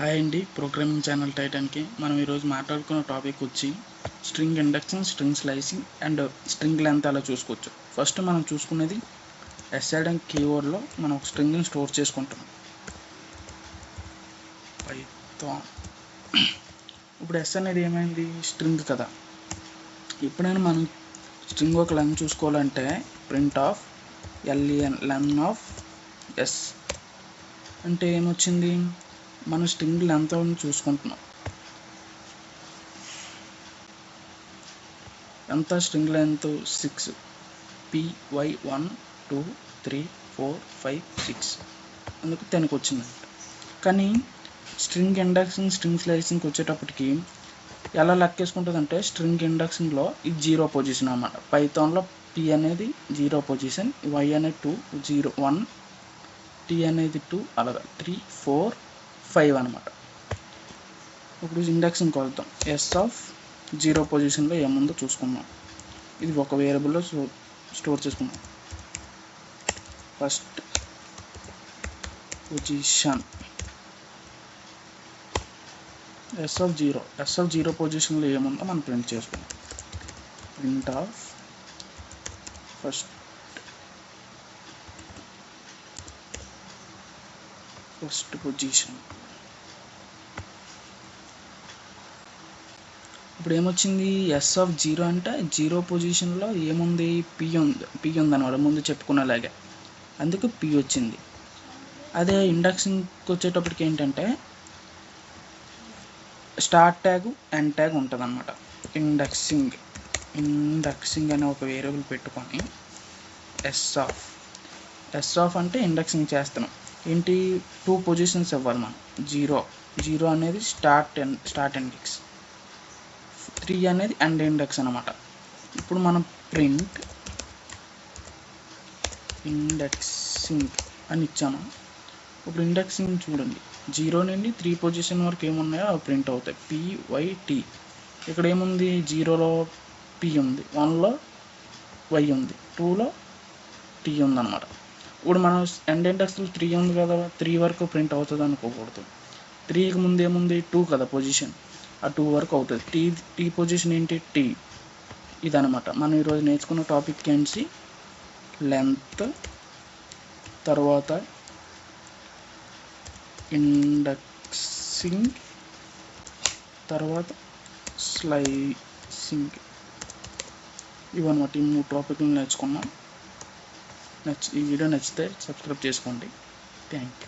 Hi అండి, programming channel టైటాన్కి మనం ఈరోజు మాట్లాడుకున్న టాపిక్ వచ్చి string indexing, string slicing and string length అలా చూసుకోవచ్చు. ఫస్ట్ మనం చూసుకునేది ఎస్ఐడ్ అండ్ కీవర్డ్లో మనం ఒక స్ట్రింగ్ని స్టోర్ చేసుకుంటాం. పైథాన్ ఇప్పుడు ఎస్ అనేది ఏమైంది, స్ట్రింగ్ కదా. ఎప్పుడైనా మనం స్ట్రింగ్ ఒక లెంత్ చూసుకోవాలంటే print of LEN len of S అంటే ఏమొచ్చింది, మన స్ట్రింగ్ లెంత్ చూసుకుంటున్నాం. ఎంత స్ట్రింగ్ లెంత్ 6 PY 1 2 3 4 5 6 అందుకు 10కి వచ్చిందంట. కానీ స్ట్రింగ్ ఇండెక్సింగ్, స్ట్రింగ్ స్లైసింగ్కి వచ్చేటప్పటికి ఎలా లెక్కేసుకుంటుంది అంటే, స్ట్రింగ్ ఇండెక్సింగ్లో ఇది 0 పొజిషన్ అన్నమాట. పైథాన్లో P అనేది 0 పొజిషన్, Y అనేది 2 0 1, T అనేది 2 అలాగా 3 4 5 అనమాట. ఇప్పుడు ఇండెక్సింగ్ కొలుద్దాం. ఎస్ ఆఫ్ 0 పొజిషన్లో ఏముందో చూసుకుందాం. ఇది ఒక వేరియబుల్లో స్టోర్ చేసుకుందాం. ఫస్ట్ పొజిషన్ ఎస్ ఆఫ్ 0 పొజిషన్లో ఏముందో మనం ప్రింట్ చేసుకుందాం. Print of first position. ఇప్పుడు ఏమొచ్చింది, ఎస్ ఆఫ్ 0 అంటే 0 పొజిషన్లో ఏముంది, పి ఉందన్నమాట, ముందు చెప్పుకునేలాగే, అందుకు పి వచ్చింది. అదే ఇండెక్సింగ్కి వచ్చేటప్పటికి ఏంటంటే స్టార్ట్ ట్యాగ్, ఎండ్ ట్యాగ్ ఉంటుంది అన్నమాట. ఇండెక్సింగ్ అనే ఒక వేరియబుల్ పెట్టుకొని ఎస్ ఆఫ్ అంటే ఇండెక్సింగ్ చేస్తున్నాం. ఏంటి, 2 పొజిషన్స్ ఇవ్వాలి మనం. 0 అనేది స్టార్ట్ ఇండెక్స్, 3 అనేది ఎండ్ ఇండెక్స్ అనమాట. ఇప్పుడు మనం ప్రింట్ ఇండెక్సింగ్ అని ఇచ్చాము. ఇప్పుడు ఇండెక్సింగ్ చూడండి, 0 నుండి 3 పొజిషన్ వరకు ఏమున్నాయో అవి ప్రింట్ అవుతాయి. PYT ఇక్కడ ఏముంది, 0లో P ఉంది, 1లో Y ఉంది, 2లో T ఉందన్నమాట. ఇప్పుడు మనం ఎండ్ ఇండెక్స్లో 3 ఉంది కదా, 3 వరకు ప్రింట్ అవుతుంది అనుకోకూడదు. 3కి ముందు ఏముంది, 2 కదా పొజిషన్, ఆ 2 వరకు అవుతుంది. టీ పొజిషన్ ఏంటి, T. ఇదనమాట మనం ఈరోజు నేర్చుకున్న టాపిక్ ఏంటి, లెంత్, తర్వాత ఇండెక్సింగ్, తర్వాత స్లైసింగ్. ఇవన్నమాట ఈ 3 టాపిక్లు నేర్చుకున్నాం. ఈ వీడియో నచ్చితే సబ్స్క్రైబ్ చేసుకోండి. Thank you.